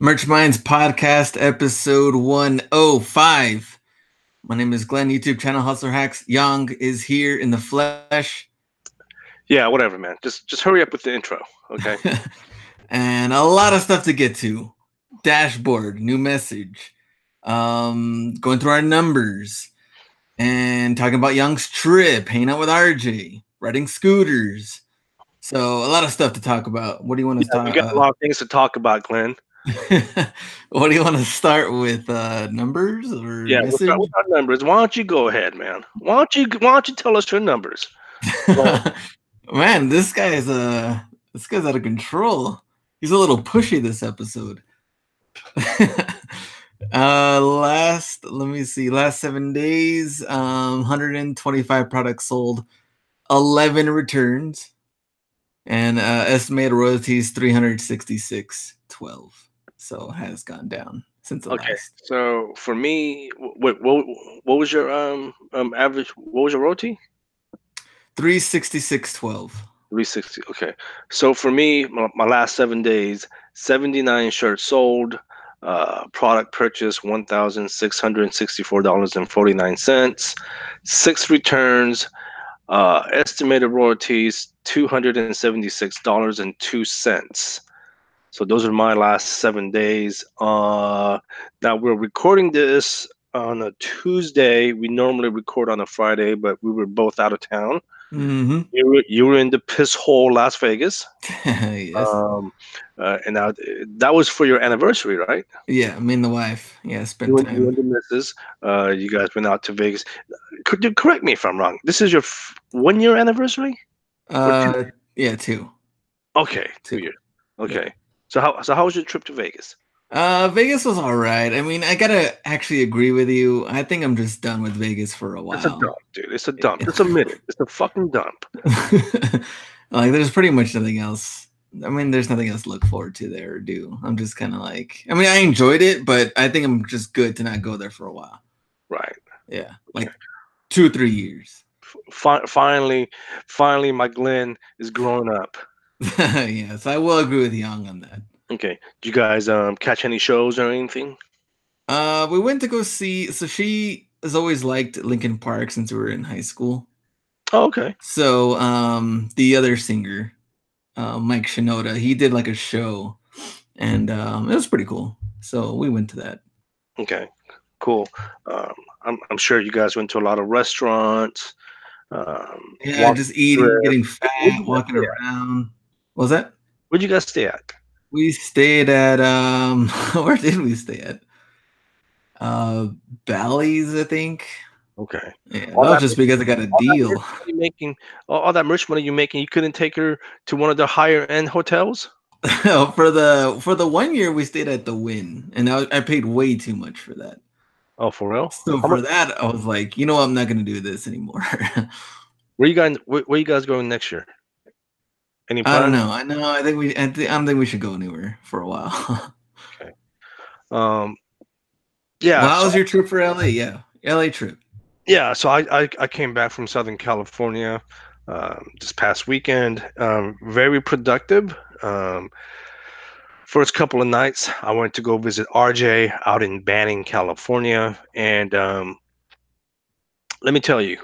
Merch Minds Podcast, episode 105. My name is Glenn, YouTube channel Hustler Hacks. Yong is here in the flesh. Yeah, whatever, man. Just hurry up with the intro, okay? And a lot of stuff to get to. Dashboard, new message. Going through our numbers. And talking about Yong's trip, hanging out with RJ, riding scooters. So a lot of stuff to talk about. What do you want to Yeah, we start? got a lot of things to talk about, Glenn. What do you want to start with? Numbers or Yeah, we'll message? start with our numbers. Why don't you go ahead, man? Why don't you tell us your numbers? Well, Man, this guy's out of control. He's a little pushy this episode. Let me see, last 7 days, 125 products sold, 11 returns, and estimated royalties 366.12. So has gone down since the okay. last. So for me, what was your average? What was your roti? 366.12. 360. Okay. So for me, my last 7 days, 79 shirts sold. Product purchase $1,664.49. 6 returns. Estimated royalties $276.02. So those are my last 7 days. Now we're recording this on a Tuesday. We normally record on a Friday, but we were both out of town. Mm-hmm. You were in the piss hole, Las Vegas. Yes. Um, and now that was for your anniversary, right? Yeah, me and the wife. Yeah, spent You and time. the missus. You guys went out to Vegas. Correct me if I'm wrong. This is your 1 year anniversary or two? Uh, yeah, two. Okay, 2 Two. years. Yeah. Okay. So how was your trip to Vegas? Vegas was all right. I mean, I gotta actually agree with you. I think I'm just done with Vegas for a It's a dump, while. dude. It's a dump. Just admit it. It's a fucking dump. Like, there's pretty much nothing else. I mean, there's nothing else to look forward to there or do. I'm just kind of like, I mean, I enjoyed it, but I think I'm just good to not go there for a while. Right. Yeah, Okay. like 2 or 3 years. Finally, my Glenn is growing up. Yeah, so I will agree with Young on that. Okay. Did you guys catch any shows or anything? We went to go see. So she has always liked Linkin Park since we were in high school. Oh, okay. So the other singer, Mike Shinoda, he did like a show, and it was pretty cool. So we went to that. Okay. Cool. Um, I'm sure you guys went to a lot of restaurants. Yeah, Walked just the strip. eating, getting Where'd fat, you guys walking stay at? around. What was that? Where'd you guys stay at? We stayed at where did we stay at? Uh Bally's, I think. Okay. Yeah, that All was that just because I got a all that merch deal. money making, all that merch money you making, you couldn't take her to one of the higher end hotels? For the 1 year we stayed at the Win, and I paid way too much for that. Oh, for real? So How much? for that, I was like, you know what, I'm not gonna do this anymore. Where you guys going next year? Any I don't plans? know. I know. I don't think we should go anywhere for a while. Okay. Um, yeah. Well, how So was your trip for LA? Yeah, LA trip. yeah. So I came back from Southern California this past weekend. Very productive. First couple of nights, I went to go visit RJ out in Banning, California, and let me tell you,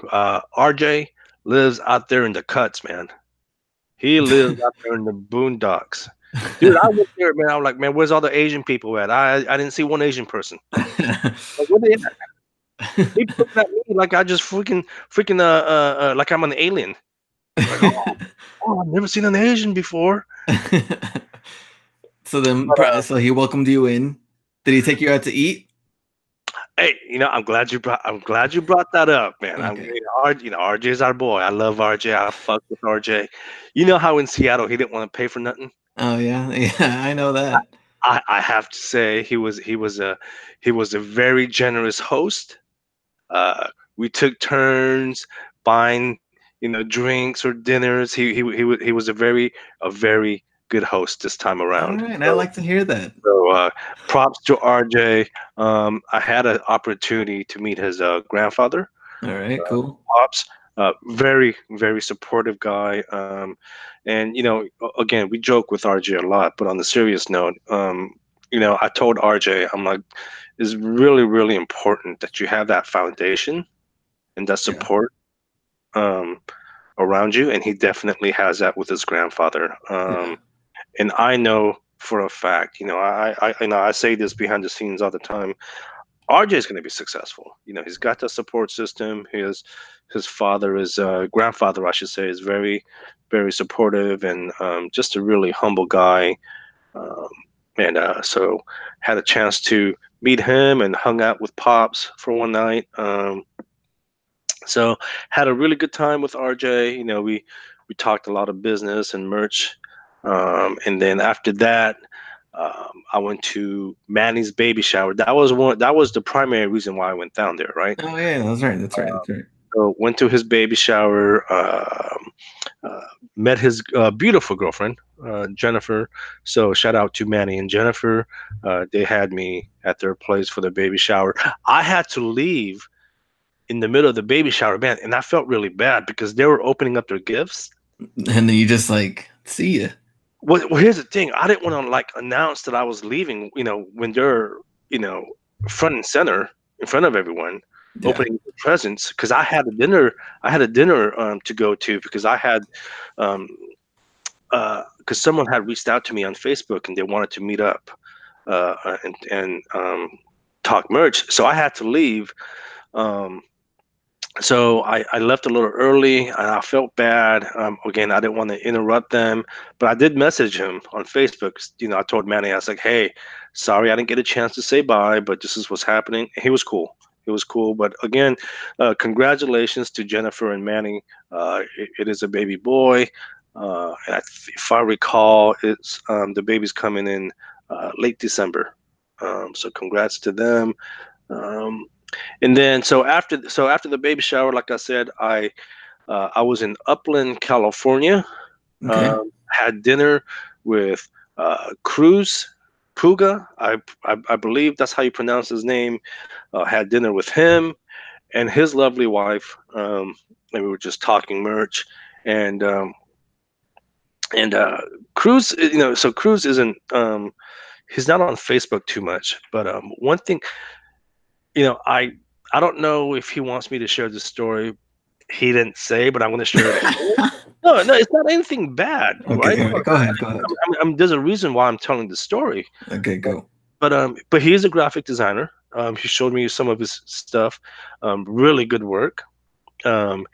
RJ lives out there in the cuts, man. He lives out there in the boondocks. Dude, I went there, man. I was like, man, where's all the Asian people at? I didn't see one Asian person. Like, where they at? They looking at me like I just like I'm an alien. Like, oh, I've never seen an Asian before. But So he welcomed you in. Did he take you out to eat? hey, I'm glad you brought that up, man. Okay. RJ is our boy. I love RJ. I fuck with RJ. You know how in Seattle he didn't want to pay for nothing. Oh yeah, yeah, I know that. I have to say he was a very generous host. We took turns buying drinks or dinners. He was a very good host this time All around. right, I like to hear that. So props to RJ. I had an opportunity to meet his grandfather. All right, cool. Pops, very very supportive guy. And again, we joke with RJ a lot, but on the serious note, I told RJ, I'm like, it's really, really important that you have that foundation and that Yeah. support um, around you, and he definitely has that with his grandfather. Yeah. And I know for a fact, I say this behind the scenes all the time. RJ is going to be successful. He's got the support system. His father is grandfather, I should say, is very, very supportive and just a really humble guy. Um, and so had a chance to meet him and hung out with Pops for one night. So had a really good time with RJ. We talked a lot of business and merch. And then after that, I went to Manny's baby shower. That was the primary reason why I went down there, right? Oh yeah, that's right. That's right. That's right. So went to his baby shower. Uh, Met his beautiful girlfriend, Jennifer. So shout out to Manny and Jennifer. They had me at their place for the baby shower. I had to leave in the middle of the baby shower, man, and I felt really bad because they were opening up their gifts. And then you just like see ya. Well, here's the thing: I didn't want to like announce that I was leaving. When they're you know front and center in front of everyone, Yeah. opening the presents because I had a dinner. I had a dinner to go to because I had um, because someone had reached out to me on Facebook and they wanted to meet up and talk merch. So I had to leave. Um, so I left a little early and I felt bad. Again, I didn't want to interrupt them, but I did message him on Facebook. I told Manny, I was like, hey, sorry I didn't get a chance to say bye, but this is what's happening. He was cool. He was cool. But again, congratulations to Jennifer and Manny. It is a baby boy. If I recall, it's the baby's coming in late December. So congrats to them. Um, and then so after the baby shower, like I said, I was in Upland, California. Okay. Had dinner with Cruz Puga. I believe that's how you pronounce his name. Had dinner with him and his lovely wife, and we were just talking merch. And Cruz, so Cruz isn't. He's not on Facebook too much, but one thing, you know, I I don't know if he wants me to share this story. He didn't say, but I'm going to share it. No, no, it's not anything bad, right? Okay. All right. Go ahead. Go ahead. There's a reason why I'm telling the story. Okay. Go. But he is a graphic designer. He showed me some of his stuff. Really good work. Um,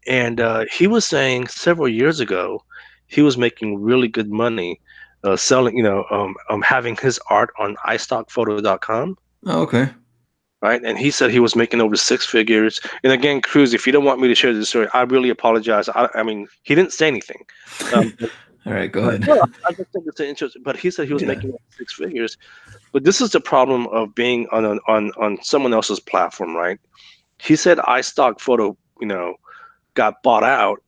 and he was saying several years ago, he was making really good money selling, having his art on iStockPhoto.com. Oh, okay. Right, and he said he was making over six figures. And again, Cruz, if you don't want me to share this story, I really apologize. I mean, he didn't say anything. But, All right. Go but ahead. no, I just think it's interesting. But he said he was Yeah. making over six figures. But this is the problem of being on someone else's platform, right? He said iStock Photo, got bought out,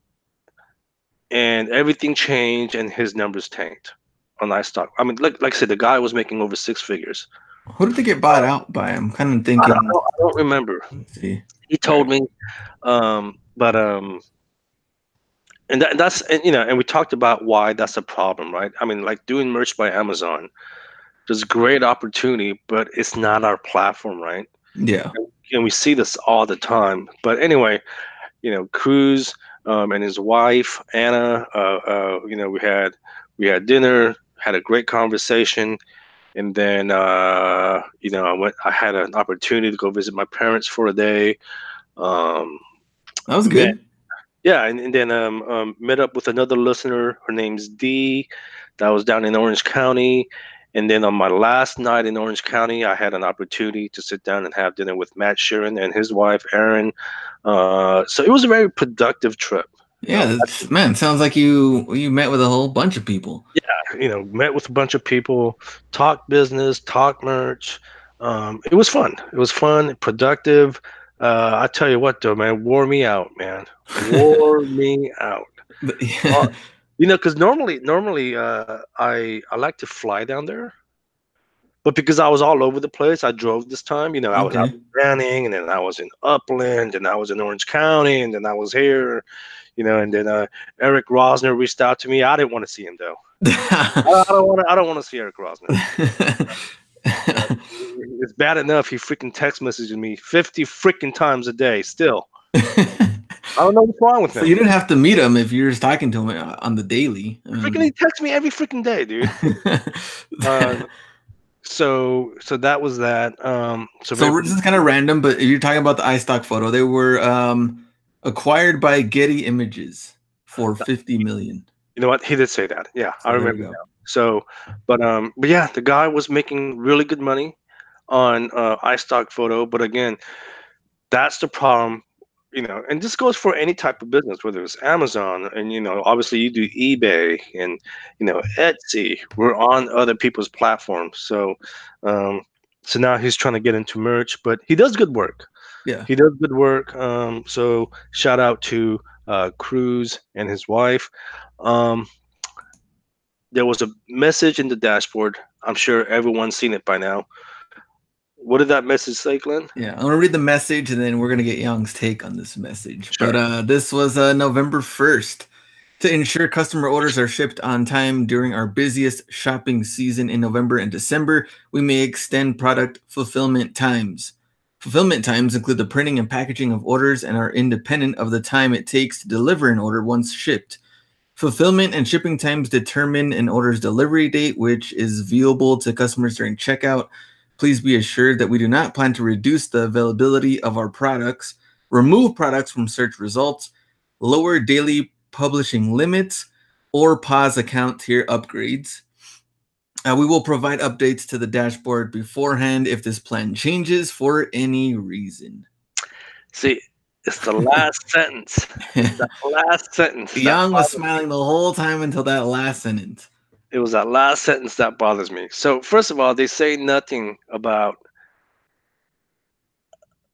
and everything changed, and his numbers tanked on iStock. I mean, like I said, the guy was making over six figures. Who did they get bought out by? I'm kind of I don't, thinking. I don't remember. Let's see. He All told right. me, but and we talked about why that's a problem, right? I mean, like doing merch by Amazon, there's great opportunity, but it's not our platform, right? Yeah. And we see this all the time. But anyway, Cruz and his wife Anna, we had dinner, had a great conversation, and then I had an opportunity to go visit my parents for a day. Um, That was met good. Yeah, and then met up with another listener. Her name's Dee. That was down in Orange County. And then on my last night in Orange County, I had an opportunity to sit down and have dinner with Matt Sheeran and his wife, Erin. So it was a very productive trip. You Yeah. know, That's man. Sounds like you met with a whole bunch of people. met with a bunch of people, talked business, talked merch. It was fun. It was fun, productive. I tell you what, though, man, wore me out, man. Wore me out. Uh, Yeah. because normally, I like to fly down there, but because I was all over the place, I drove this time. I was out Okay. in Banning, and then I was in Upland, and I was in Orange County, and then I was here. And then Eric Rosner reached out to me. I didn't want to see him though. I don't want to see Eric Rosner. It's bad enough he freaking text messages me 50 freaking times a day. Still, I don't know what's wrong with So him. you didn't have to meet him if you're just talking to him on the daily. I Freaking, he mean, texts me every freaking day, dude. Uh, so that was that. So maybe so this is kind of random, but if you're talking about the iStock photo, they were acquired by Getty Images for 50 million. you know what, he did say that. Yeah, I So there you remember go. now. So, but yeah, the guy was making really good money on iStock photo. But again, that's the problem, and this goes for any type of business, whether it's Amazon and obviously you do eBay and Etsy. We're on other people's platforms, um, so now he's trying to get into merch, but he does good work. Yeah. He does good work. So shout out to Cruz and his wife. Um, there was a message in the dashboard. I'm sure everyone's seen it by now. What did that message say, Glenn? Yeah, I'm gonna read the message and then we're gonna get Young's take on this message. But Sure. this was November 1st. To ensure customer orders are shipped on time during our busiest shopping season in November and December, we may extend product fulfillment times. Fulfillment times include the printing and packaging of orders and are independent of the time it takes to deliver an order once shipped. Fulfillment and shipping times determine an order's delivery date, which is viewable to customers during checkout. Please be assured that we do not plan to reduce the availability of our products, remove products from search results, lower daily publishing limits, or pause account tier upgrades. We will provide updates to the dashboard beforehand if this plan changes for any reason. See, it's the last sentence. It's that last sentence that Young was bothers me. smiling the whole time until that last sentence. It was that last sentence that bothers me. So first of all, they say nothing about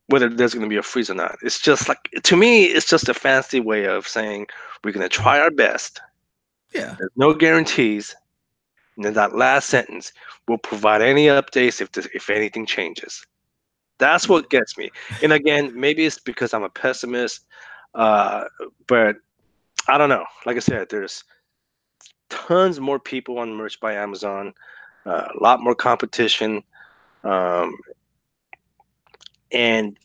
whether there's going to be a freeze or not. It's just like, to me, it's just a fancy way of saying we're going to try our best. Yeah. There's no guarantees. And then that last sentence, will provide any updates if anything changes. That's what gets me. And again, maybe it's because I'm a pessimist, uh, but I don't know. Like I said, there's tons more people on merch by Amazon, a lot more competition, um, and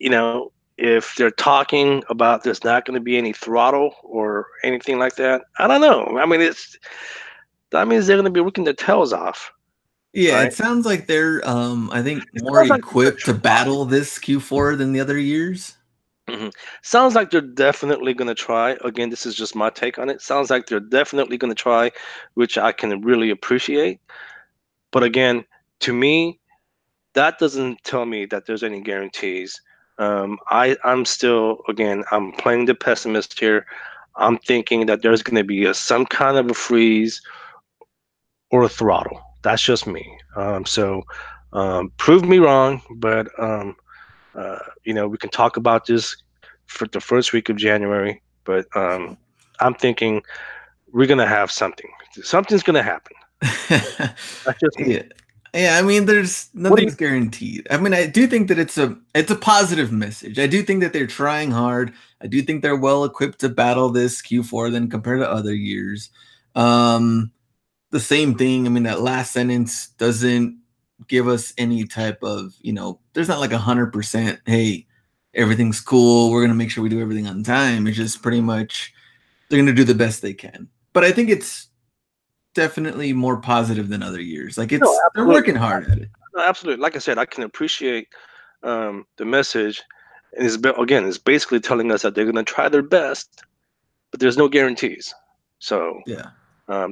if they're talking about there's not going to be any throttle or anything like that, I don't know. I mean, that means they're going to be working their tails off, Yeah, right? it sounds like they're I think It more sounds like they're equipped to battle this Q4 than the other years. Mhm. Sounds like they're definitely going to try. Again, this is just my take on it. Sounds like they're definitely going to try, which I can really appreciate. But again, to me, that doesn't tell me that there's any guarantees. I'm still, again, I'm playing the pessimist here. I'm thinking that there's going to be some kind of a freeze or a throttle. That's just me. Prove me wrong, but we can talk about this for the first week of January. But I'm thinking we're gonna have something. Something's gonna happen. That's just me. Yeah. Yeah, I mean there's What do you? nothing's guaranteed. I mean I do think that it's a positive message. I do think that they're trying hard. I do think they're well equipped to battle this Q4 than compared to other years. Um the same thing. I mean, that last sentence doesn't give us any type of, there's not like 100%, hey, everything's cool. We're going to make sure we do everything on time. It's just pretty much they're going to do the best they can. But I think it's definitely more positive than other years. Like No, they're absolutely, working hard at it. no, absolutely. Like I said, I can appreciate the message, and again, it's basically telling us that they're gonna try their best, but there's no guarantees. So Yeah.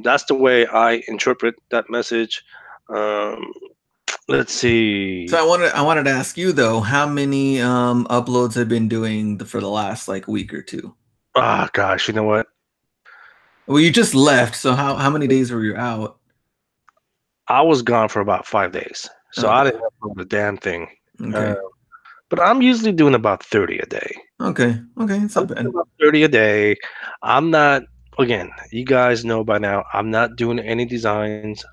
that's the way I interpret that message. Um, let's So see. I wanted to ask you though, how many uploads have been doing for the last like week or two? Ah, gosh, you know what? Well, you just left, so how many days were you out? I was gone for about 5 days, so I Okay. didn't upload a damn thing. Uh, Okay. but I'm usually doing about 30 a day. Okay. Okay. It's I'm not doing bad. about 30 a day. I'm not, again, you guys know by now, I'm not doing any designs.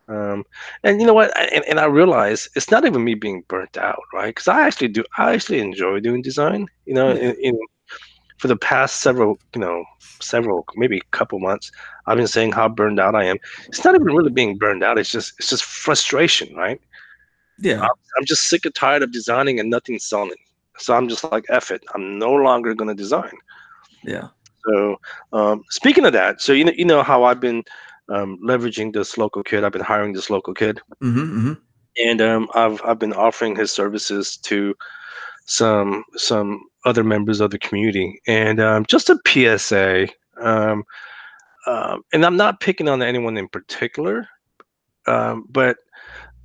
Um, and you know what? And I realize it's not even me being burnt out, right? Because I actually enjoy doing design. Yeah. for the past several, maybe couple months, I've been saying how burned out I am. It's not even really being burned out. It's just frustration, right? Yeah. I'm just sick and tired of designing and nothing selling. So I'm just like, F it. I'm no longer going to design. Yeah. So speaking of that, so you know how I've been leveraging this local kid. I've been hiring this local kid, Mm-hmm. and I've been offering his services to some other members of the community. And just a PSA, um, and I'm not picking on anyone in particular, but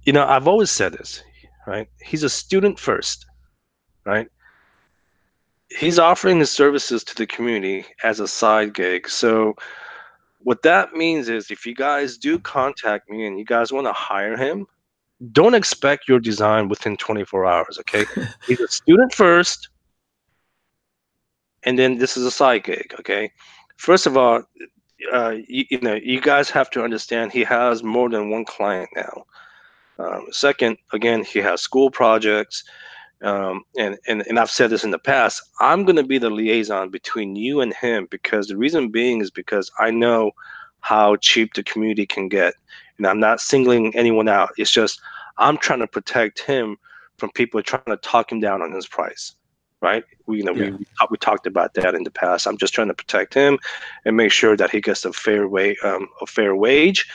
I've always said this, right? He's a student first, right? He's offering his services to the community as a side gig. So what that means is if you guys do contact me and you guys want to hire him, don't expect your design within 24 hours, okay? He's a student first, and then this is a side gig, okay? First of all, you guys have to understand he has more than one client now. Second, again, he has school projects. And I've said this in the past. I'm going to be the liaison between you and him, because the reason being is because I know how cheap the community can get, and I'm not singling anyone out. It's just I'm trying to protect him from people trying to talk him down on his price. Right? Yeah. We talked about that in the past. I'm just trying to protect him and make sure that he gets a fair wage.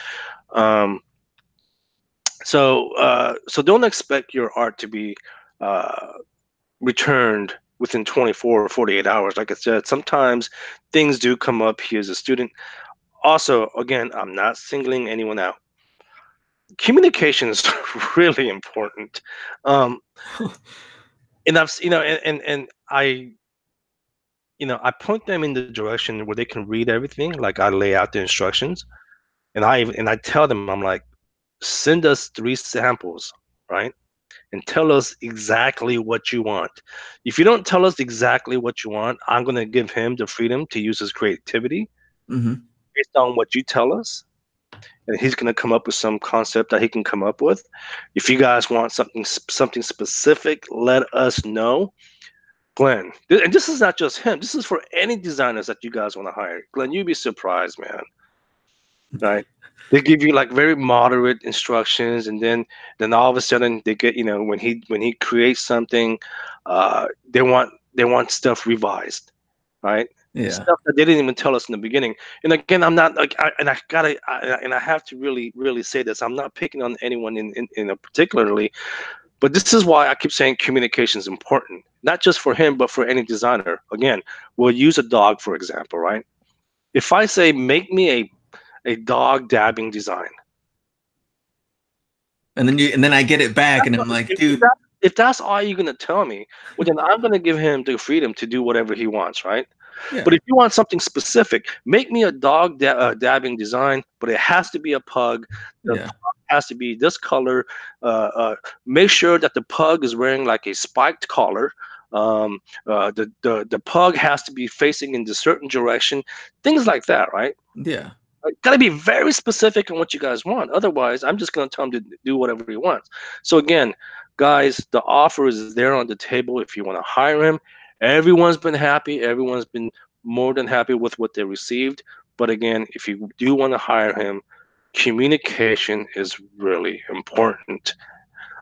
Um, so don't expect your art to be uh, returned within 24 or 48 hours. Like I said, sometimes things do come up. He is a student. Also, again, I'm not singling anyone out. Communication is really important. Um, and I've, and I point them in the direction where they can read everything. Like I lay out the instructions, and I tell them, I'm like, send us 3 samples, right? And tell us exactly what you want. If you don't tell us exactly what you want, I'm going to give him the freedom to use his creativity Mm-hmm. based on what you tell us. And he's going to come up with some concept that he can come up with. If you guys want something specific, let us know. Glenn, and this is not just him. This is for any designers that you guys want to hire. Glenn, you'd be surprised, man. Right? They give you like very moderate instructions, and then all of a sudden they get, when he creates something, they want stuff revised, right? Yeah. Stuff that they didn't even tell us in the beginning. And again, I'm not like, and I have to really really say this. I'm not picking on anyone in a particularly, but this is why I keep saying communication is important, not just for him but for any designer. Again, we'll use a dog for example, right? If I say make me a dog dabbing design. And then I get it back, and I'm like, If dude. if that's all you're gonna tell me, well then I'm gonna give him the freedom to do whatever he wants, right? But Yeah. if you want something specific, make me a dog dabbing design, but it has to be a pug. The Yeah. pug has to be this color. Make sure that the pug is wearing like a spiked collar. The pug has to be facing in the certain direction. Things like that, right? Yeah. Gotta be very specific on what you guys want. Otherwise, I'm just gonna tell him to do whatever he wants. So again, guys, the offer is there on the table if you want to hire him. Everyone's been happy. Everyone's been more than happy with what they received. But again, if you do want to hire him, communication is really important.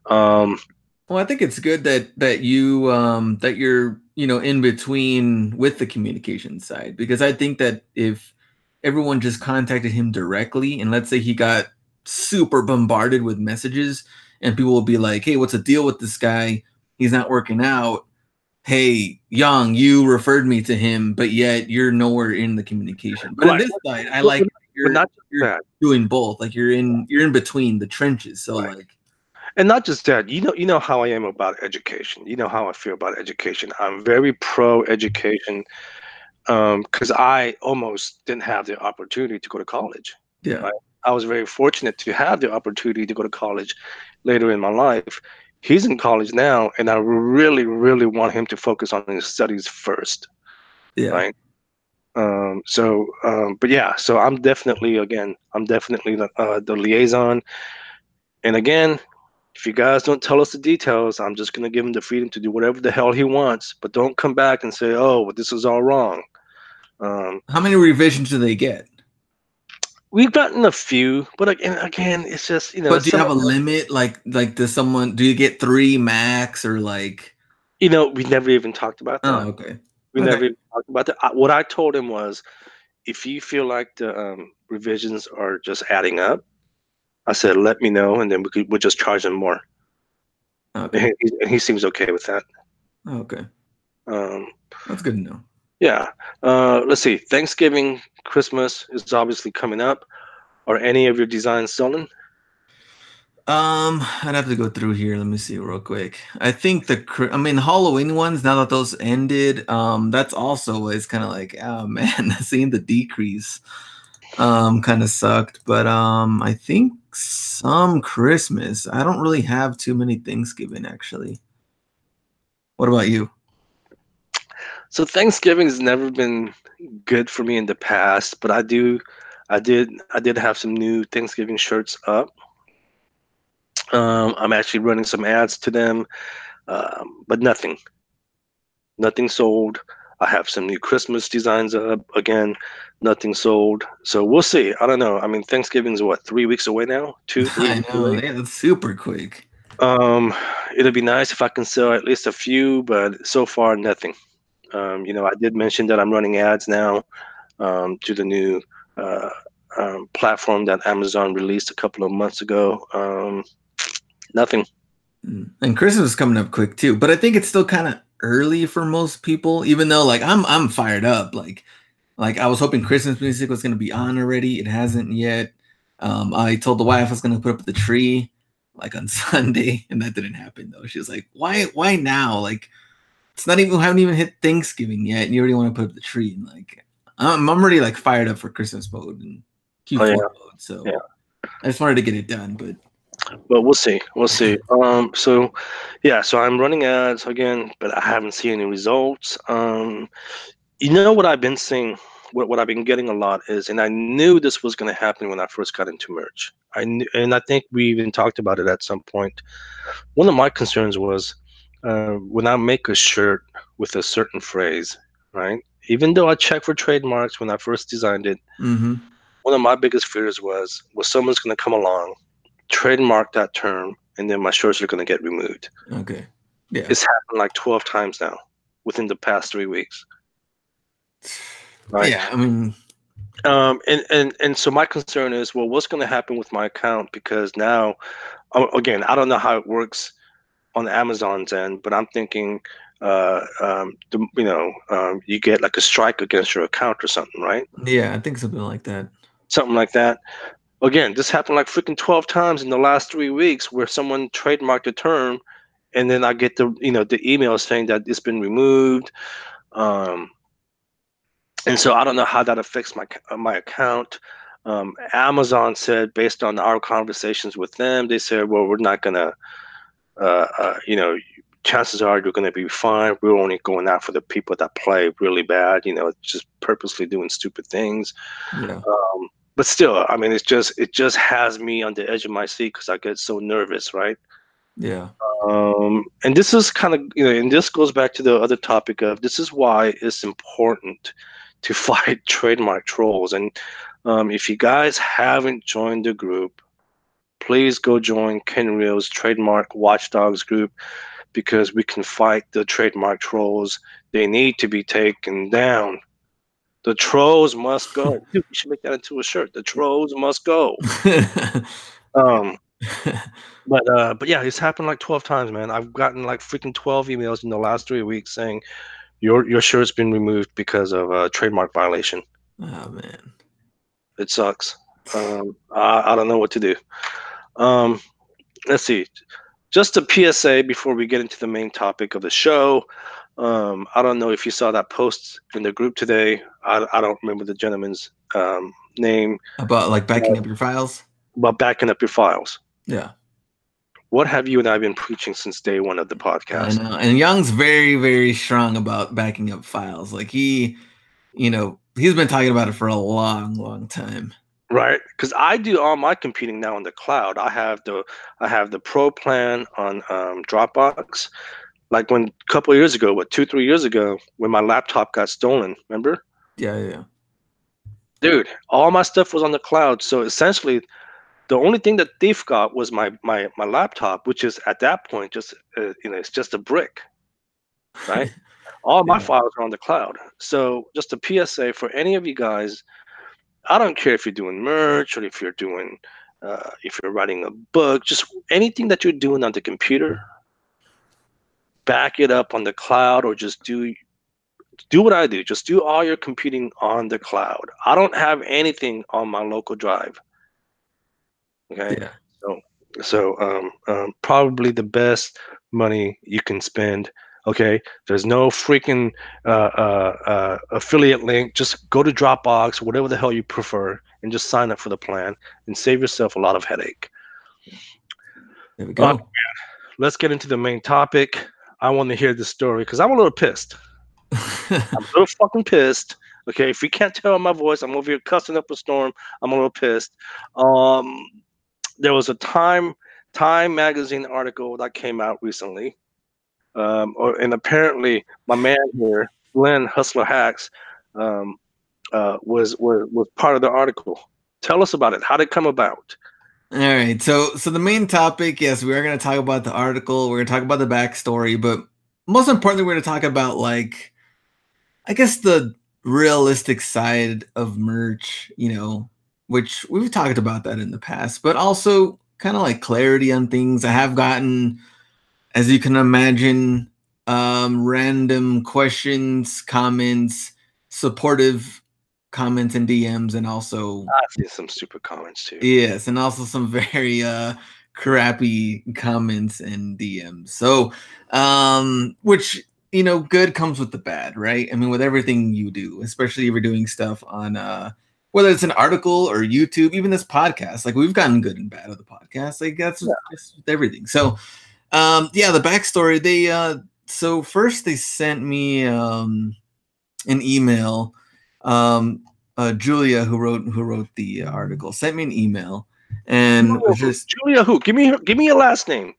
Um, Well, I think it's good that you're, in between with the communication side, because I think that if everyone just contacted him directly, and let's say he got super bombarded with messages, and people will be like, "Hey, what's the deal with this guy? He's not working out. Hey, Yong, you referred me to him, but yet you're nowhere in the communication." But in right, this side, I but, like but, but you're not just you're that. doing both. Like you're in between the trenches. So Right. like, And not just that, you know how I am about education. You know how I feel about education. I'm very pro education, because I almost didn't have the opportunity to go to college. yeah, Right? I was very fortunate to have the opportunity to go to college later in my life. He's in college now, and I really, really want him to focus on his studies first, yeah. right? But yeah, so I'm definitely the liaison, and again. If you guys don't tell us the details, I'm just gonna give him the freedom to do whatever the hell he wants. But don't come back and say, "Oh, well, this is all wrong." Um, How many revisions do they get? we've gotten a few, but again, it's just But do you some have a limit? Like does someone do you get 3 max or like we never even talked about that. oh okay. We Okay. never even talked about that. What I told him was, if you feel like the revisions are just adding up, I said, let me know, and then we'll just charge him more. Okay. And he seems okay with that. Okay. Um, That's good to know. yeah. Let's see. Thanksgiving, Christmas is obviously coming up. Are any of your designs selling? I'd have to go through here. Let me see real quick. I think I mean Halloween ones, now that those ended, that's also always kind of like, oh man, seeing the decrease kind of sucked. But I think some Christmas. I don't really have too many Thanksgiving actually. What about you? So Thanksgiving has never been good for me in the past, but I did have some new Thanksgiving shirts up. I'm actually running some ads to them, but nothing sold. I have some new Christmas designs up. Again, nothing sold. So we'll see. I don't know. I mean, Thanksgiving's what, 3 weeks away now? Two, three I weeks know, away. yeah, that's super quick. Um, it'll be nice if I can sell at least a few, but so far nothing. I did mention that I'm running ads now to the new uh, platform that Amazon released a couple of months ago. Nothing. And Christmas is coming up quick too, but I think it's still kind of early for most people, even though like I'm fired up. Like I was hoping Christmas music was gonna be on already. It hasn't yet. I told the wife I was gonna put up the tree like on Sunday, and that didn't happen though. She was like, why now? Like it's not even we haven't even hit Thanksgiving yet, and you already want to put up the tree. And like I'm already like fired up for Christmas mode and Oh Q4 yeah, mode. So yeah. I just wanted to get it done, but But we'll see. We'll see. So yeah, so I'm running ads again, but I haven't seen any results. You know what I've been seeing, what I've been getting a lot is, and I knew this was going to happen when I first got into merch. I knew, and I think we even talked about it at some point. One of my concerns was when I make a shirt with a certain phrase, right? Even though I checked for trademarks when I first designed it, mm-hmm. one of my biggest fears was someone's going to come along, trademark that term, and then my shirts are going to get removed. Okay. Yeah. It's happened like 12 times now within the past 3 weeks, right? Yeah. I mean, And so my concern is, well, what's going to happen with my account? Because now, again, I don't know how it works on Amazon's end, but I'm thinking, you get like a strike against your account or something, right? yeah, I think something like that. Something like that. Again, this happened like freaking 12 times in the last 3 weeks where someone trademarked a term, and then I get the email saying that it's been removed. Um, and so I don't know how that affects my account. Amazon said, based on our conversations with them, they said, well, we're not gonna, chances are you're gonna be fine. We're only going out for the people that play really bad, just purposely doing stupid things. Yeah. But still, I mean, it just has me on the edge of my seat because I get so nervous, right? Yeah. And this is kind of, and this goes back to the other topic of this is why it's important to fight trademark trolls. And if you guys haven't joined the group, please go join Ken Reel's Trademark Watchdogs group because we can fight the trademark trolls. They need to be taken down. The trolls must go. Dude, we should make that into a shirt. The trolls must go. Um, but yeah, it's happened like 12 times, man. I've gotten like freaking 12 emails in the last 3 weeks saying your shirt's been removed because of a trademark violation. Oh man. It sucks. I don't know what to do. Um, let's see. Just a PSA before we get into the main topic of the show. I don't know if you saw that post in the group today. I don't remember the gentleman's name, About like backing up your files? but backing up your files. Yeah. What have you and I been preaching since day one of the I podcast? know. And Young's very, very strong about backing up files. Like he's been talking about it for a long, long time. Right, because I do all my computing now in the cloud. I have the pro plan on Dropbox. Like when a couple of years ago, what 2, 3 years ago, when my laptop got stolen, remember? Yeah, yeah. Dude, all my stuff was on the cloud. So essentially, the only thing that thief got was my laptop, which is at that point just it's just a brick, right? All my Yeah. files are on the cloud. So just a PSA for any of you guys. I don't care if you're doing merch or if you're writing a book, just anything that you're doing on the computer, back it up on the cloud or just do what I do. Just do all your computing on the cloud. I don't have anything on my local drive. Okay. Yeah. So probably the best money you can spend. Okay. There's no freaking affiliate link. Just go to Dropbox, whatever the hell you prefer, and just sign up for the plan and save yourself a lot of headache. There we All right, go. let's get into the main topic. I want to hear the story because I'm a little pissed. I'm a little fucking pissed. Okay, if you can't tell my voice, I'm over here cussing up a storm. I'm a little pissed. Um, there was a Time magazine article that came out recently, and apparently my man here, Glenn Hustler Hacks, um, was part of the article. Tell us about it. How did it come about? All right. So the main topic, yes, we are going to talk about the article. We're going to talk about the backstory, but most importantly, we're going to talk about like I guess the realistic side of merch, which we've talked about that in the past, but also kind of like clarity on things. I have gotten, as you can imagine, random questions, comments, supportive comments and DMs, and also I see some stupid comments too. yes, and also some very crappy comments and DMs. So which good comes with the bad, right? I mean, with everything you do, especially if you're doing stuff on whether it's an article or YouTube, even this podcast, like we've gotten good and bad of the podcast. Like that's just with everything. So yeah, the backstory, they so first they sent me an email. Julia, who wrote the article, sent me an email, and it was just Julia who? Give me your last name.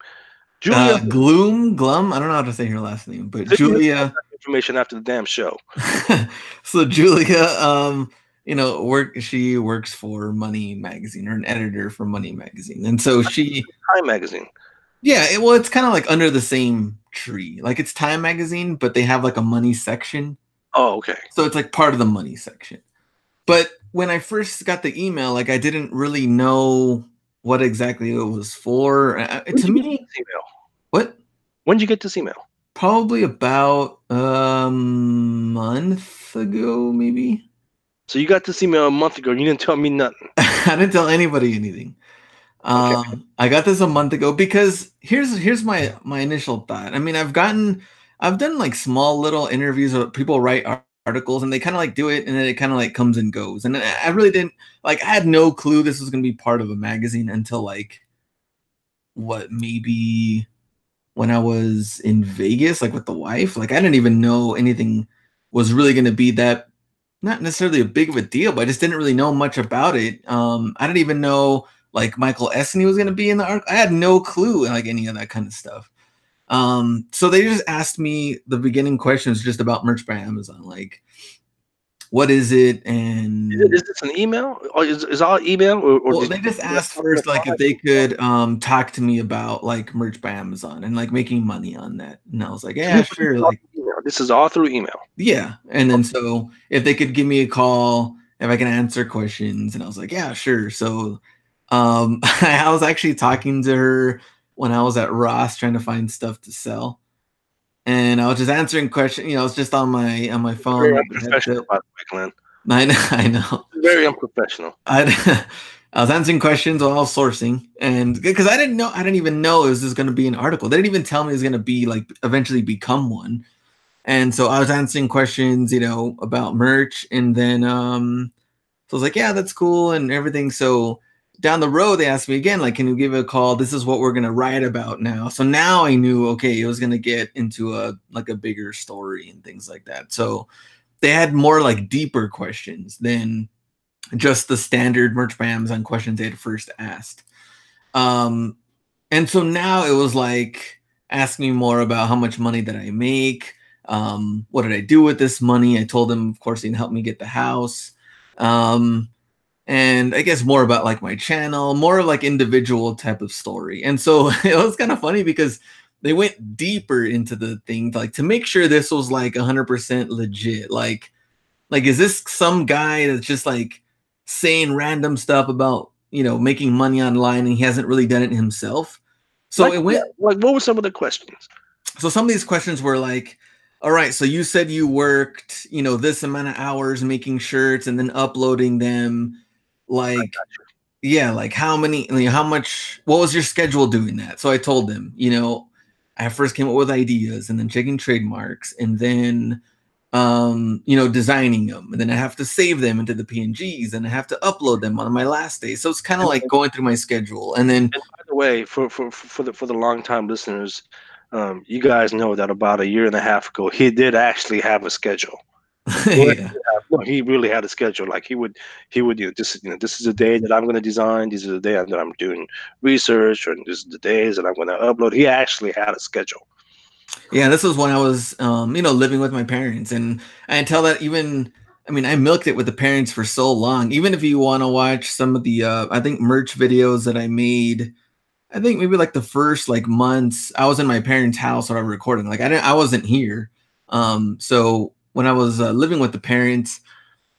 Julia who? Glum. I don't know how to say her last name, but Send me the Julia. contact information after the damn show. So Julia, she works for Money Magazine, or an editor for Money Magazine, and so she, Time magazine. yeah, well, it's kind of like under the same tree. Like it's Time Magazine, but they have like a money section, Oh, okay. so it's like part of the money section. But when I first got the email, like I didn't really know what exactly it was for. To me, what? When did you get this email? Probably about a month ago, maybe. So you got this email a month ago. And you didn't tell me nothing. I didn't tell anybody anything. Okay. I got this a month ago because here's my initial thought. I mean, I've done like small little interviews where people write articles and they kind of like do it and then it kind of like comes and goes. And I really didn't like I had no clue this was gonna be part of a magazine until like maybe when I was in Vegas, like with the wife. Like I didn't even know anything was really gonna be that not necessarily a big of a deal, but I just didn't really know much about it. I didn't even know like Michael Esney was going to be in the arc. I had no clue like any of that kind of stuff. So they just asked me the beginning questions just about merch by Amazon, like what is it, and Is this an email? Or is all email? Or well, did they just you asked first like if they could talk to me about like merch by Amazon and like making money on that, and I was like, yeah, sure, like this is all through email. yeah. And then so if they could give me a call, if I can answer questions, and I was like, yeah, sure. So I was actually talking to her when I was at Ross trying to find stuff to sell. And I was just answering questions, I was just on my phone Very with the unprofessional, headset. by the way, Glenn. I know. Very unprofessional. I was answering questions while I was sourcing, and because I didn't even know it was just going to be an article. They didn't even tell me it was going to be like eventually become one. And so I was answering questions, about merch, and then so I was like, yeah, that's cool and everything. So down the road, they asked me again, like, can you give a call? This is what we're gonna write about now. So now I knew, okay, it was gonna get into a bigger story and things like that. So they had more like deeper questions than just the standard merch bams on questions they had first asked. Um, and so now it was like asking me more about how much money did I make, what did I do with this money. I told them, of course, he can help me get the house. Um, and I guess more about like my channel, more of like individual type of story. And so it was kind of funny because they went deeper into the thing, like to make sure this was like 100% legit. Like, is this some guy that's just like saying random stuff about, making money online and he hasn't really done it himself? So Like it what? went, Like what were some of the questions? so some of these questions were like, all right, so you said you worked, this amount of hours making shirts and then uploading them. Like, yeah, like how many, how much, what was your schedule doing that? So I told them, I first came up with ideas and then checking trademarks and then designing them, and then I have to save them into the PNGs and I have to upload them on my last day. So it's kind of like And, going through my schedule. And then by the way, for the long time listeners, you guys know that about a year and a half ago, he did actually have a schedule. Well, yeah. no, he really had a schedule. Like he would this is the day that I'm going to design. These are the day that I'm doing research, and this is the days that I'm going to upload. He actually had a schedule. Yeah, this was when I was living with my parents, and I tell that even, I mean, I milked it with the parents for so long. Even if you want to watch some of the I think merch videos that I made, I think maybe like the first like months I was in my parents' house or recording. Like I wasn't here. So when I was living with the parents,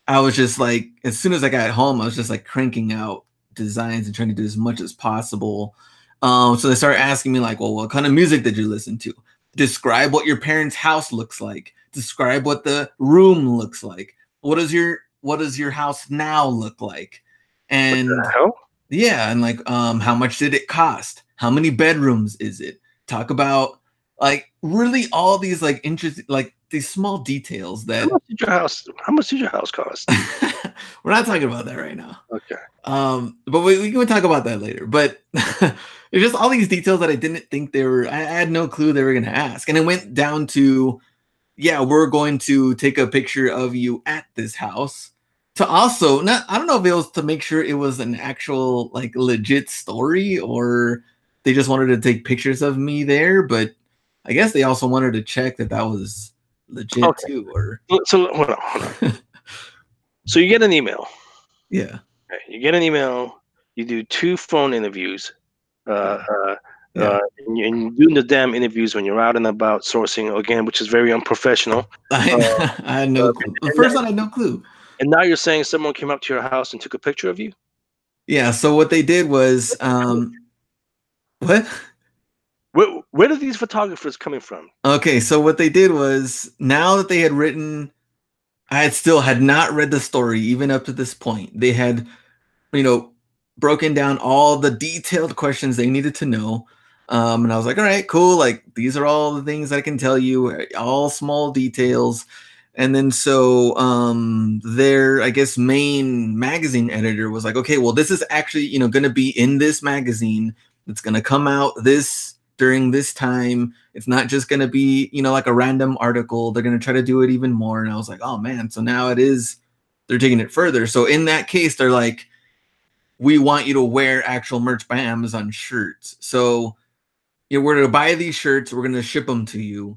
I was just like, as soon as I got home, I was just like cranking out designs and trying to do as much as possible. So they started asking me like, well, what kind of music did you listen to? Describe what your parents' house looks like. Describe what the room looks like. What does your house now look like? What the And hell? yeah, and like, how much did it cost? How many bedrooms is it? Talk about like really all these like interesting, like these small details How that much did your house? How much did your house cost? we're not talking about that right now. Okay. But we can talk about that later. But it's just all these details that I didn't think they were. I had no clue they were going to ask, and it went down to, yeah, we're going to take a picture of you at this house. To also, not, I don't know if it was to make sure it was an actual like legit story or they just wanted to take pictures of me there. But I guess they also wanted to check that that was legit Okay. too. Or So hold on, hold on. So you get an email. yeah, Okay, you get an email. You do 2 phone interviews. Uh, yeah, uh, yeah. and you're doing the damn interviews when you're out and about sourcing again, which is very unprofessional. Uh, I had no clue. The and, first one, I had no clue. and now you're saying someone came up to your house and took a picture of you? Yeah. So what they did was, what? Where are these photographers coming from? Okay. So what they did was, now that they had written, I had not read the story even up to this point. They had, you know, broken down all the detailed questions they needed to know. And I was like, all right, cool. Like, these are all the things I can tell you, all small details. And then so their, I guess, main magazine editor was like, okay, well, this is actually, going to be in this magazine. It's going to come out this during this time. It's not just going to be, like a random article. They're going to try to do it even more. And I was like, oh man, so now they're taking it further. So in that case, they're like, we want you to wear actual merch by Amazon shirts. So we're going to buy these shirts. We're going to ship them to you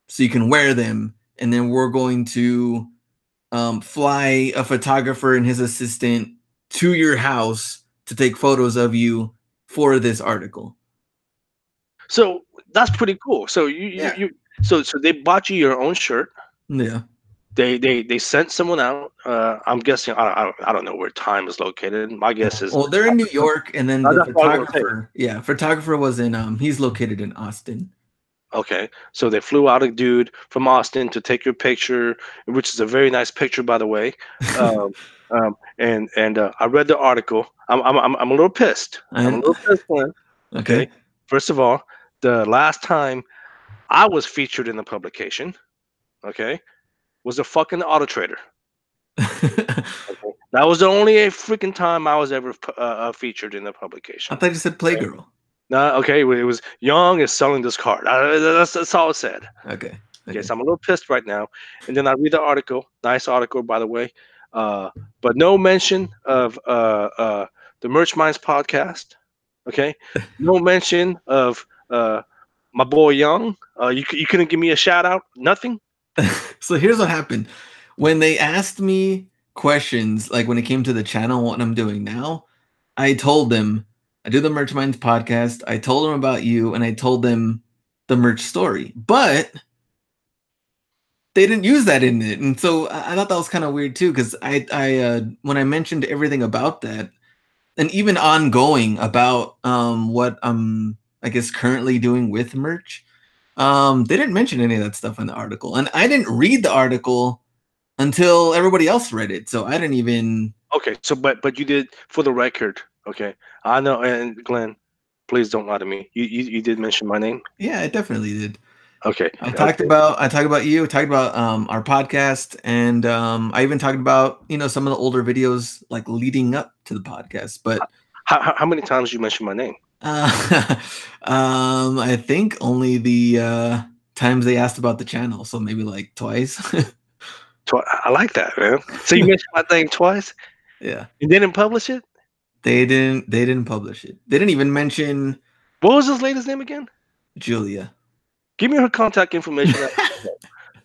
so you can wear them. And then we're going to fly a photographer and his assistant to your house to take photos of you for this article. So that's pretty cool. So Yeah. so they bought you your own shirt. Yeah. They sent someone out. I'm guessing I don't know where Time is located. My guess is Well, they're in New York, and then the that's what I was gonna say. photographer was in he's located in Austin. Okay, so they flew out a dude from Austin to take your picture, which is a very nice picture, by the way. Um, and I read the article. I'm a little pissed. I'm a little pissed, Glenn. Okay, Okay. first of all, the last time I was featured in the publication, okay, was a fucking Auto Trader. Okay, that was the only freaking time I was ever featured in the I publication. thought you said Okay? Playgirl. No, okay, it was Yong is selling this card. That's all it said. Okay. Okay, Okay. so I'm a little pissed right now. And then I read the article, nice article, by the way. but no mention of the Merch Minds podcast. Okay, no mention of my boy Young. You couldn't give me a shout out. Nothing. So here's what happened. When they asked me questions, like when it came to the channel, what I'm doing now, I told them I do the Merch Minds podcast. I told them about you, and I told them the merch story. But they didn't use that in it, and so I thought that was kind of weird too. Because when I mentioned everything about that, and even ongoing about what I'm, I guess, currently doing with merch, they didn't mention any of that stuff in the article, and I didn't read the article until everybody else read it. So I didn't even. Okay, so but you did, for the record. Okay, I know, and Glenn, please don't lie to me. You did mention my name. Yeah, I definitely did. Okay, I talked okay. about you, talked about our podcast, and I even talked about some of the older videos like leading up to the podcast. But How many times you mentioned my name? uh, I think only the times they asked about the channel, so maybe like twice. I like that, man. So you mentioned my name twice. Yeah, You didn't publish it. they didn't publish it. They didn't even mention What was this lady's name again? Julia. Give me her contact information.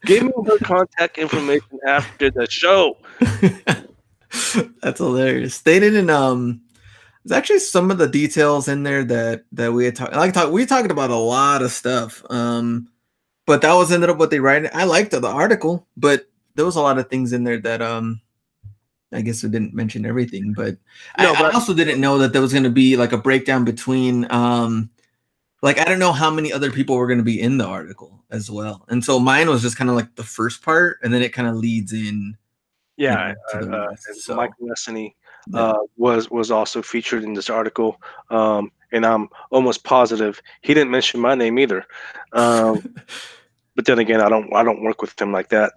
Give me her contact information after the show. That's hilarious. They didn't there's actually some of the details in there that we had we talked about a lot of stuff. But that was ended up what they write. I liked the article, but there was a lot of things in there that I guess we didn't mention everything, but No, I but also didn't know that there was gonna be like a breakdown between like I don't know how many other people were gonna be in the article as well. And so mine was just kind of like the first part, and then it kind of leads in, yeah, to the rest. Mike So Lessony yeah. was also featured in this article, and I'm almost positive he didn't mention my name either. Um, but then again, I don't work with him like that.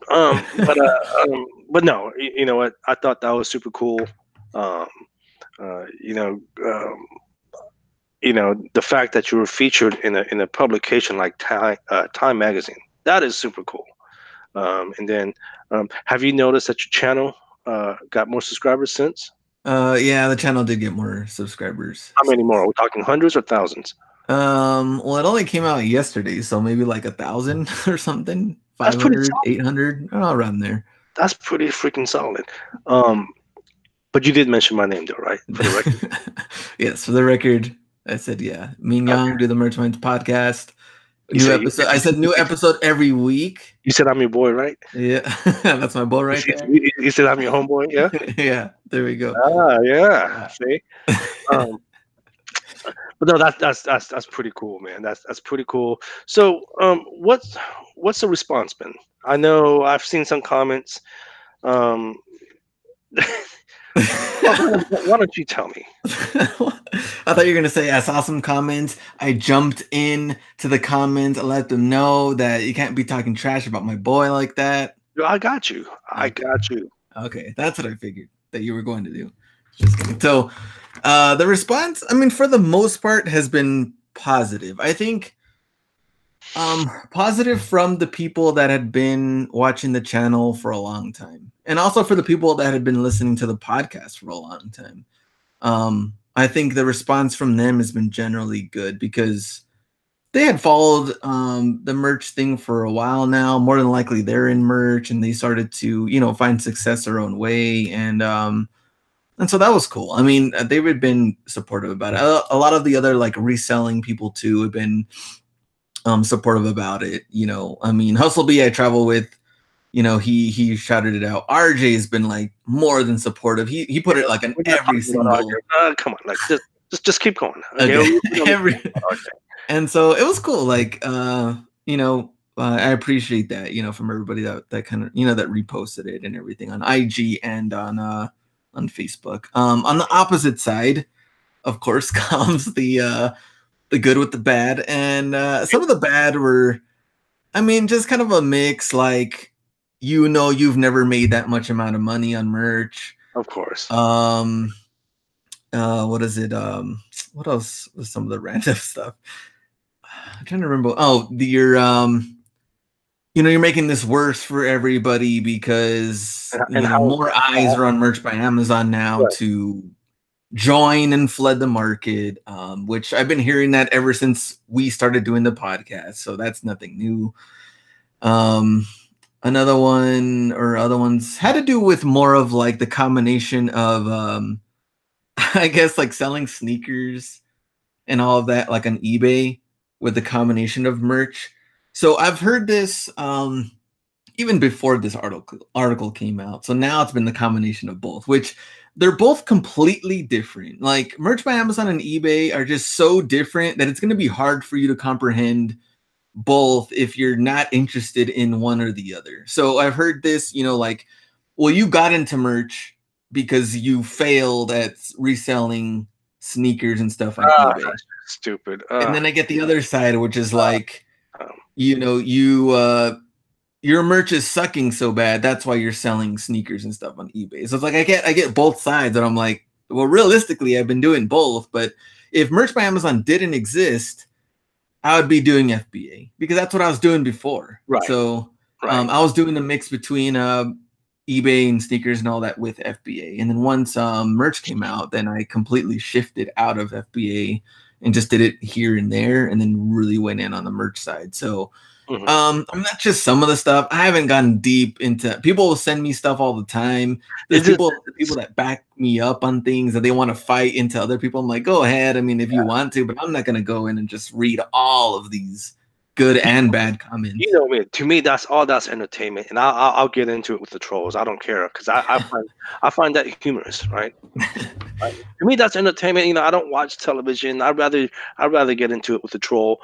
But no, you know what? I thought that was super cool. Um, uh, you know, um, the fact that you were featured in a publication like Time Magazine, that is super cool. And then, have you noticed that your channel got more subscribers since? Yeah, the channel did get more subscribers. How many more? Are we talking hundreds or thousands? Well, it only came out yesterday, so maybe like 1,000 or something, That's pretty 500, solid. 800, around there. That's pretty freaking solid. Um, but you did mention my name though, right? For the record. Yes, for the record, I said, yeah, me and Okay. Yong do the Merch Minds podcast. You New said episode. I said new episode every week. you said I'm your boy, right? Yeah, that's my boy right there. You said I'm your homeboy, yeah. Yeah, there we go. Ah, yeah. Uh, See, um, but no, that's pretty cool, man. That's pretty cool. So, what's the response been? I know I've seen some comments. Um, why don't you tell me? I thought you were gonna say I saw some comments. I jumped in to the comments. I let them know that you can't be talking trash about my boy like that. I got you. I Okay, got you. okay, that's what I figured that you were going to do. Just kidding. So, the response, I mean, for the most part, has been positive. I think, positive from the people that had been watching the channel for a long time, and also for the people that had been listening to the podcast for a long time. I think the response from them has been generally good because they had followed the merch thing for a while now. More than likely, they're in merch, and they started to find success their own way, and so that was cool. I mean, they've been supportive about it. A lot of the other like reselling people too have been supportive about it. I mean, Hustle B I travel with. He shouted it out. RJ has been like more than supportive. He put it like in We're not every talking about single. RJ. Come on, like just keep going. Okay, Okay. we don't need to talk about RJ. And so it was cool. Like, I appreciate that, from everybody that kind of, that reposted it and everything on IG and on Facebook. On the opposite side, of course, comes the good with the bad. And some of the bad were, I mean, just kind of a mix, like, you've never made that much amount of money on merch. Of course. What is it? What else was some of the random stuff? I'm trying to remember. Oh, your you're making this worse for everybody because, And how is more that? eyes are on Merch by Amazon now Right. to join and flood the market, which I've been hearing that ever since we started doing the podcast. So that's nothing new. Um, Another one or other ones had to do with more of like the combination of, I guess, like selling sneakers and all of that, like on eBay with the combination of merch. So I've heard this even before this article came out. So now it's been the combination of both, which they're both completely different. Like Merch by Amazon and eBay are just so different that it's going to be hard for you to comprehend both if you're not interested in one or the other. So I've heard this, like, well, you got into merch because you failed at reselling sneakers and stuff on eBay. That's stupid. And then I get the other side, which is like, Um, your merch is sucking so bad, that's why you're selling sneakers and stuff on eBay. So it's like I get both sides, and I'm like, well, realistically, I've been doing both, but if Merch by Amazon didn't exist, I would be doing FBA because that's what I was doing before. right. So Right. I was doing the mix between eBay and sneakers and all that with FBA. And then once merch came out, then I completely shifted out of FBA and just did it here and there, and then really went in on the merch side. So Mhm. I'm not just some of the stuff. I haven't gotten deep into. People will send me stuff all the time. There's Is it? people that back me up on things that they want to fight into other people. I'm like, go ahead. I mean, if you want to, but I'm not gonna go in and just read all of these good and bad comments. You know me. To me, that's entertainment, and I'll get into it with the trolls. I don't care because I find that humorous, right? Right? To me, that's entertainment. I don't watch television. I'd rather get into it with the troll.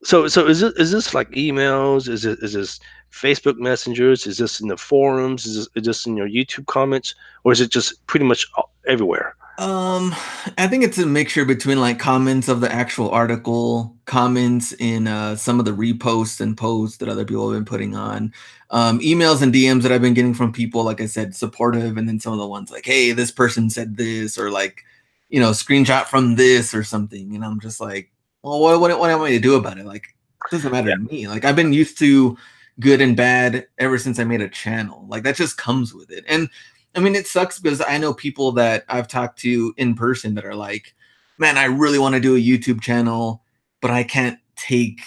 So is this like emails? Is this Facebook messengers? Is this in the forums? Is this in your YouTube comments, or is it just pretty much everywhere? Um, I think it's a mixture between like comments of the actual article, comments in some of the reposts and posts that other people have been putting on, emails and DMs that I've been getting from people, like I said, supportive, and then some of the ones like, hey, this person said this, or like, screenshot from this or something. And I'm just like, well, what am I to do about it? Like, it doesn't matter Yeah. to me. Like, I've been used to good and bad ever since I made a channel. Like, that just comes with it. And I mean, it sucks because I know people that I've talked to in person that are like, man, I really want to do a YouTube channel, but I can't take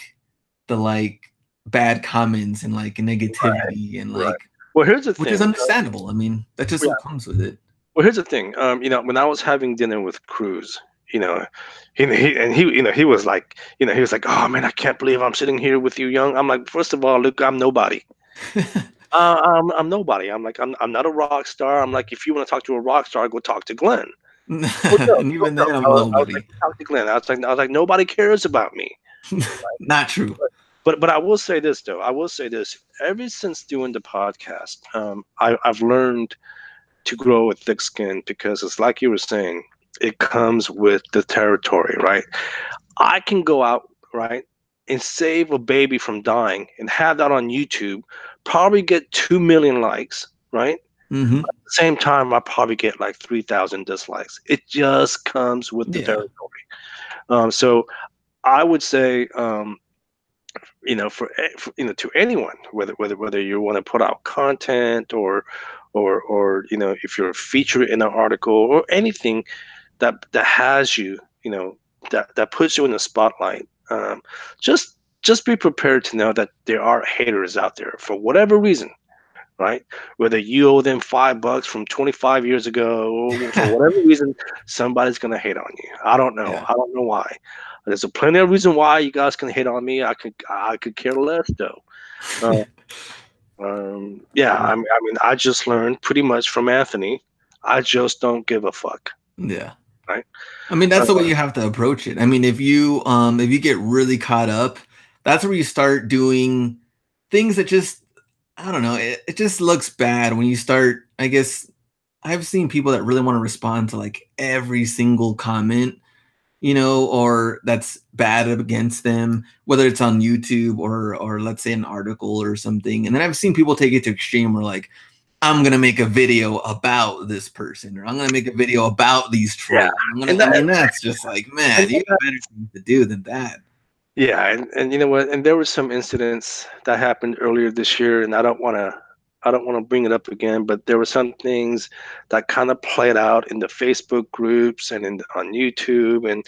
the like bad comments and like negativity and Right. like, Well, here's the which is thing. understandable. I mean, that just Yeah. what comes with it. Well, here's the thing. When I was having dinner with Cruz, you know, he was like, oh man, I can't believe I'm sitting here with you, Young. I'm like, first of all, look, I'm nobody. I'm nobody. I'm like, I'm not a rock star. I'm like, if you want to talk to a rock star, go talk to Glenn. Go tell, And go even tell. then, I'm I was like, nobody. go talk to Glenn. I was like, nobody cares about me. Not true. But I will say this though. I will say this. Ever since doing the podcast, I've learned to grow a thick skin because it's like you were saying, it comes with the territory, right? I can go out, right, and save a baby from dying and have that on YouTube, probably get 2 million likes, right? Hmm. At the same time, I probably get like 3,000 dislikes. It just comes with the Yeah. territory. So I would say, to anyone, whether you want to put out content or if you're featured in an article or anything that has you, that puts you in the spotlight. Just be prepared to know that there are haters out there for whatever reason, right? Whether you owe them $5 from 25 years ago, or for whatever reason, somebody's gonna hate on you. I don't know. Yeah. I don't know why. There's a plenty of reason why you guys can hate on me. I could care less though. Uh, yeah, Yeah. I mean, I just learned pretty much from Anthony. I just don't give a fuck, Yeah. right? I mean, Uh, that's the way you have to approach it. I mean, if you get really caught up, that's where you start doing things that just, I don't know, it just looks bad when you start, I guess. I've seen people that really want to respond to like every single comment, or that's bad against them, whether it's on YouTube or let's say an article or something. And then I've seen people take it to extreme where like, I'm gonna make a video about this person, or I'm gonna make a video about these yeah, trolls. and I that mean, that's just like, and man, you got better things to do than that. Yeah, and you know what? And there were some incidents that happened earlier this year, and I don't want to bring it up again, but there were some things that kind of played out in the Facebook groups and on YouTube, and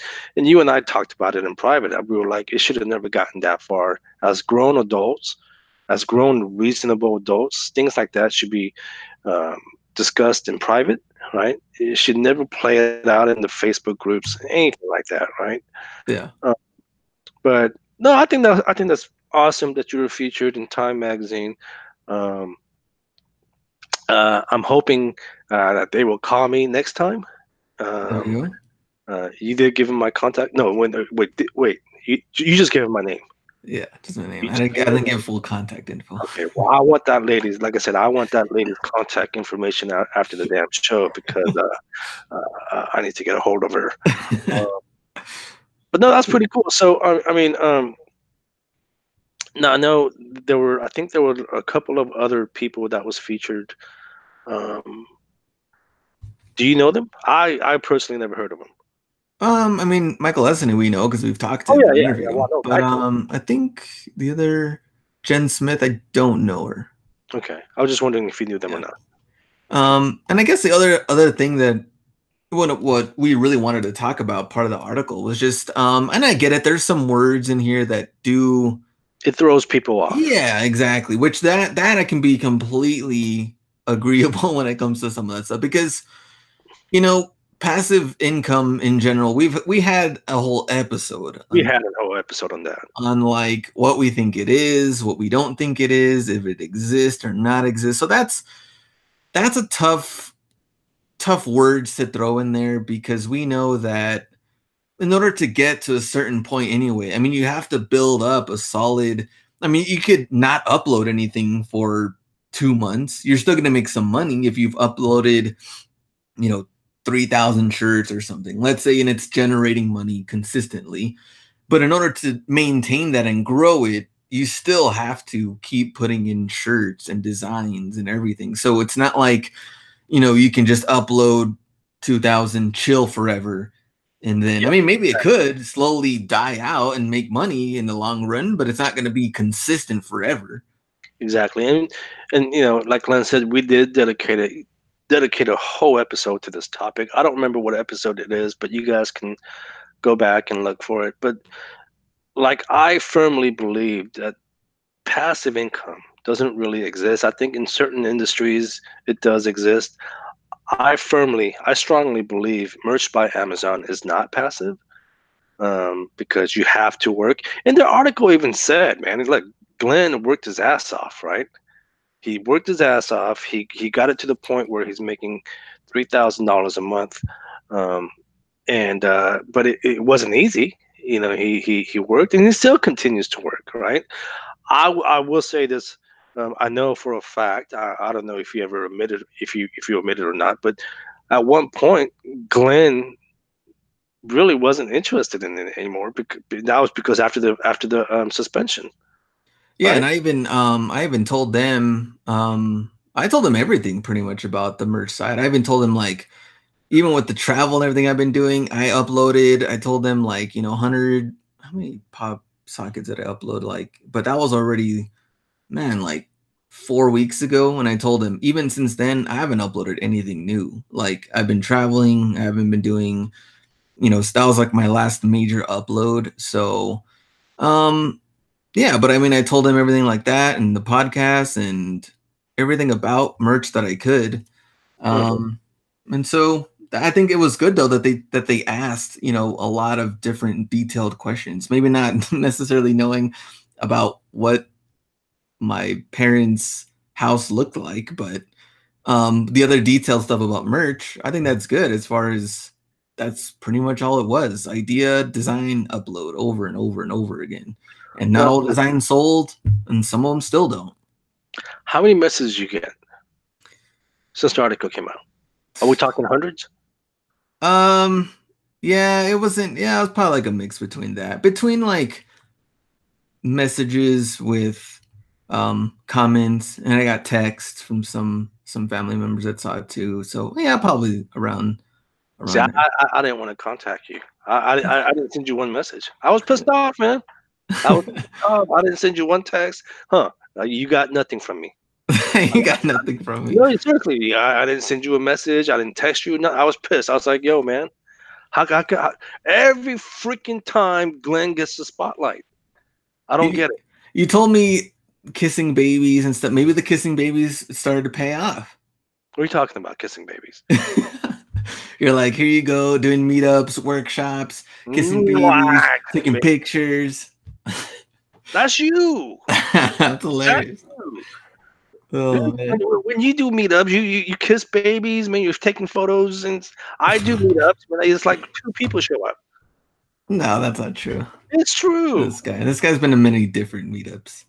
you and I talked about it in private. We were like, it should have never gotten that far. As grown adults, as grown reasonable adults, things like that should be um, discussed in private, right? It should never play it out in the Facebook groups, anything like that, right? Yeah, Uh, but no, I think that's awesome that you were featured in Time magazine. Um, I'm hoping that they will call me next time. there Um, you go. you did give them my contact. No, wait. You just gave them my name. Yeah, just my name. You just I gave them didn't my give full contact info. Okay, well, I want that lady's. Like I said, I want that lady's contact information after the damn show because I need to get a hold of her. Uh, but no, that's pretty cool. So I mean, now I know there were. I think there were a couple of other people that was featured. Um, do you know them? I personally never heard of them. I mean, Michael Essany we know because we've talked to Oh him yeah, and yeah, yeah. interviewed Well, him. no, But Michael. I think the other Jen Smith, I don't know her. Okay, I was just wondering if you knew them or Yeah. not. Okay. And I guess the other thing that what we really wanted to talk about part of the article was just and I get it, there's some words in here that do It throws people off. yeah, exactly. Which that I can be completely agreeable when it comes to some of that stuff because you know, passive income in general, we had a whole episode We had a whole episode on that. on like what we think it is, what we don't think it is, if it exists or not exists. So that's a tough words to throw in there because we know that in order to get to a certain point anyway, I mean you have to build up a solid I mean you could not upload anything for 2 months. You're still going to make some money if you've uploaded, you know, 3,000 shirts or something. Let's say and it's generating money consistently. But in order to maintain that and grow it, you still have to keep putting in shirts and designs and everything. So it's not like, you know, you can just upload 2,000 chill forever. And then, I Yeah, mean, maybe it could slowly die out and make money in the long run, but it's not going to be consistent forever. exactly. And you know, like Glenn said, we did dedicate a whole episode to this topic. I don't remember what episode it is, but you guys can go back and look for it. But like I firmly believe that passive income doesn't really exist. I think in certain industries it does exist. I strongly believe merch by Amazon is not passive because you have to work. And the article even said, man, it's like Glenn worked his ass off, right? He worked his ass off. He got it to the point where he's making $3,000 a month, um, and but it wasn't easy. You know, he worked and he still continues to work, right? I will say this. I know for a fact. I don't know if you ever admitted if you admitted or not, but at one point, Glenn really wasn't interested in it anymore. Because that was because after the suspension, Yeah, right? and I even told them I told them everything pretty much about the merch side. I even told them like even with the travel and everything I've been doing, I uploaded. I told them like 100. How many pop sockets did I upload? Like, but that was already man like 4 weeks ago. And I told them even since then I haven't uploaded anything new. Like I've been traveling. I haven't been doing. That was like my last major upload. So um yeah, but I mean, I told them everything like that and the podcast and everything about merch that I could. Mhm. And so I think it was good though that they asked, a lot of different detailed questions. Maybe not necessarily knowing about what my parents' house looked like, but the other detailed stuff about merch, I think that's good as far as that's pretty much all it was. Idea, design, upload over and over and over again. And not Now, all designs sold, and some of them still don't. how many messages you get since the article came out? Are we talking hundreds? Um, yeah, it wasn't. Yeah, it was probably like a mix between that, between like messages with comments, and I got texts from some family members that saw it too. So yeah, probably See, around there. I didn't want to contact you. I didn't send you one message. I was pissed off, man. I was I didn't send you one text, huh? You got nothing from me. You got nothing from me. No, seriously, I didn't send you a message. I didn't text you. No, I was pissed. I was like, yo, man, every freaking time Glenn gets the spotlight, I don't You, get it. you told me kissing babies and stuff. Maybe the kissing babies started to pay off. What are you talking about, kissing babies? You're like, here you go, doing meetups, workshops, kissing babies, Mwah, kissing taking babies. pictures. That's you. That's That's hilarious. you. Oh man. When you do meetups, you kiss babies, man. You're taking photos, and I do meetups, but it's like two people show up. No, that's not true. It's true. This guy's been to many different meetups.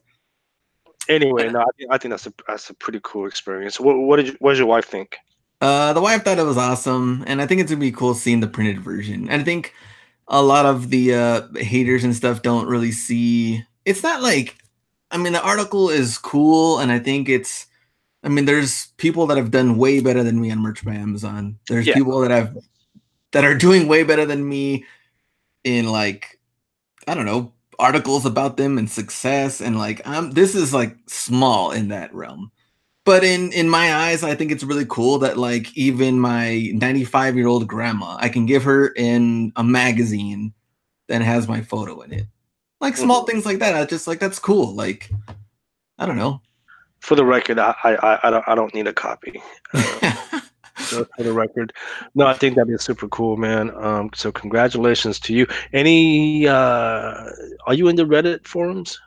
Anyway, no, I think that's a pretty cool experience. What does your wife think? The wife thought it was awesome, and I think it's gonna be cool seeing the printed version. And I think a lot of the haters and stuff don't really see. It's not like, I mean, the article is cool, and I think it's. I mean, there's people that have done way better than me on Merch by Amazon. There's Yeah, people that are doing way better than me in, like, I don't know, articles about them and success, and like this is like small in that realm. But in my eyes, I think it's really cool that like even my 95-year-old grandma, I can give her in a magazine that has my photo in it. Like small things like that. I just like that's cool. Like I don't know. for the record, I don't need a copy. So for the record, no, I think that'd be super cool, man. So congratulations to you. Any are you in the Reddit forums?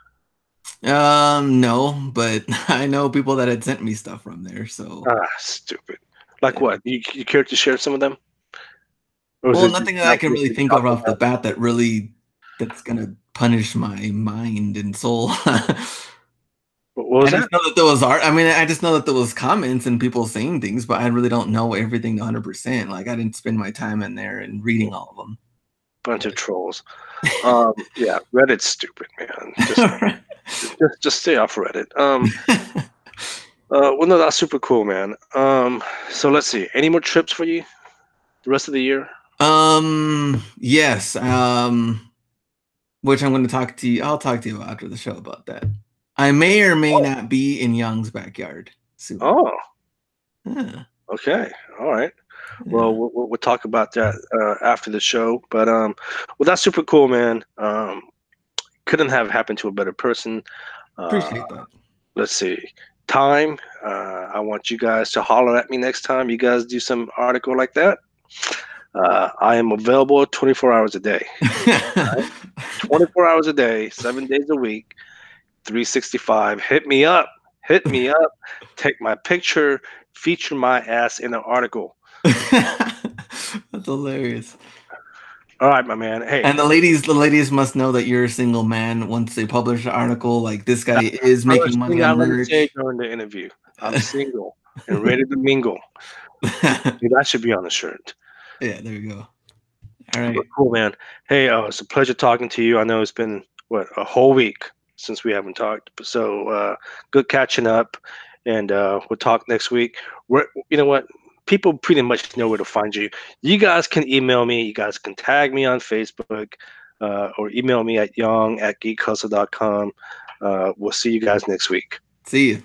No, but I know people that had sent me stuff from there. So Ah, stupid. Like yeah. what? You care to share some of them? Or is Well, it just nothing that I not can worth really it think of talking off the about? bat that's gonna punish my mind and soul. What I was that? just know that there was art. I mean, I just know that there was comments and people saying things, but I really don't know everything 100%. Like I didn't spend my time in there and reading all of them. Bunch of trolls. Yeah, Reddit's stupid, man. Just stay off Reddit. Well, no, that's super cool, man. So let's see. Any more trips for you the rest of the year? Yes. Which I'm going to talk to you. I'll talk to you after the show about that. I may or may Oh, not be in Young's backyard soon. oh, Yeah, okay, all right. Well, yeah. we'll talk about that after the show. But well, that's super cool, man. Couldn't have happened to a better person. Uh, Appreciate that. let's see. Time. I want you guys to holler at me next time you guys do some article like that. I am available 24 hours a day. 24 hours a day, 7 days a week, 365. Hit me up. Hit me up. Take my picture. Feature my ass in an article. That's hilarious. All right, my man. Hey, And the ladies must know that you're a single man once they publish an article like this guy is first making money thing on I'm going to say merch. during the interview, I'm single and ready to mingle. Dude, that should be on the shirt. Yeah, there you go. All But right. cool, man. Hey, it's a pleasure talking to you. I know it's been a whole week since we haven't talked. So good catching up, and we'll talk next week. You know what? People pretty much know where to find you. You guys can email me. You guys can tag me on Facebook, or email me at yong@geekhustle.com. We'll see you guys next week. See you.